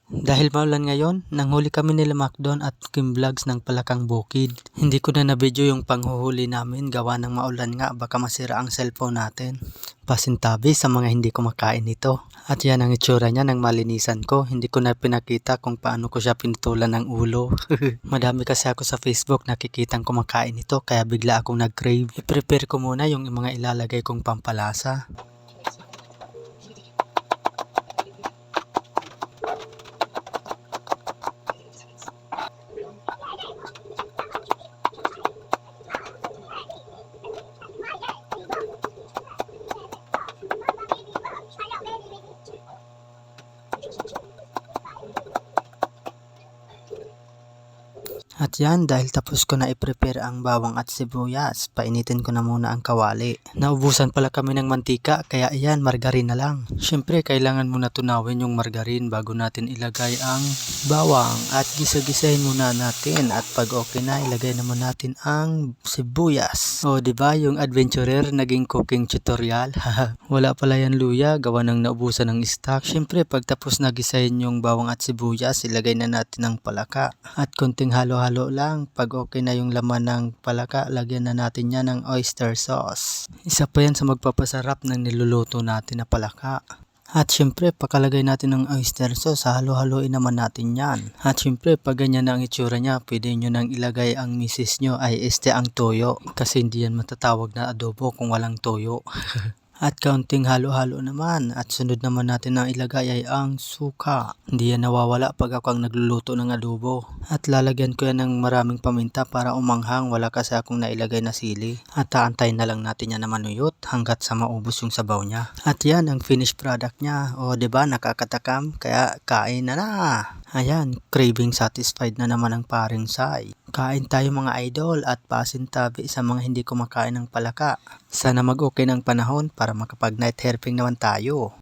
Dahil maulan ngayon, nanghuli kami nila Macdon at Kim Vlogs ng Palakang Bukid. Hindi ko na na-video yung panghuhuli namin gawa ng maulan nga, baka masira ang cellphone natin. Pasintabi sa mga hindi kumakain nito. At yan ang itsura niya nang malinisan ko. Hindi ko na pinakita kung paano ko siya pinutulan ng ulo. Madami kasi ako sa Facebook nakikitang kumakain nito kaya bigla akong nag-crave. I-prepare ko muna yung mga ilalagay kong pampalasa. At yan, dahil tapos ko na i-prepare ang bawang at sibuyas, painitin ko na muna ang kawali. Naubusan pala kami ng mantika, kaya yan, margarin na lang. Syempre, kailangan muna tunawin yung margarin bago natin ilagay ang bawang. At gisa-gisahin muna natin. At pag okay na, ilagay naman natin ang sibuyas. O, diba, yung adventurer naging cooking tutorial? Wala pala yan luya, gawa ng naubusan ng stock. Syempre, pag tapos na gisahin yung bawang at sibuyas, ilagay na natin ang palaka. At konting halo-halo lang. Pag okay na yung laman ng palaka, lagyan na natin yan ng oyster sauce. Isa pa yan sa magpapasarap ng niluluto natin na palaka. At syempre, pakalagay natin ng oyster sauce, halo-haloin naman natin yan. At syempre, pag ganyan na ang itsura niya, pwede nyo nang ilagay ang misis nyo ay ang toyo. Kasi hindi yan matatawag na adobo kung walang toyo. At kaunting halo-halo naman. At sunod naman natin na ilagay ay ang suka. Hindi yan nawawala pag ako ang nagluluto ng adobo. At lalagyan ko yan ng maraming paminta para umanghang. Wala kasi akong nailagay na sili. At aantayin na lang natin yan na manuyot hanggat sa maubos yung sabaw niya. At yan ang finished product niya. O diba, nakakatakam? Kaya kain na na. Ayan, craving satisfied na naman ang paring Sai. Kain tayo mga idol at pasintabi sa mga hindi kumakain ng palaka. Sana mag-okay ng panahon para makapag night herping naman tayo.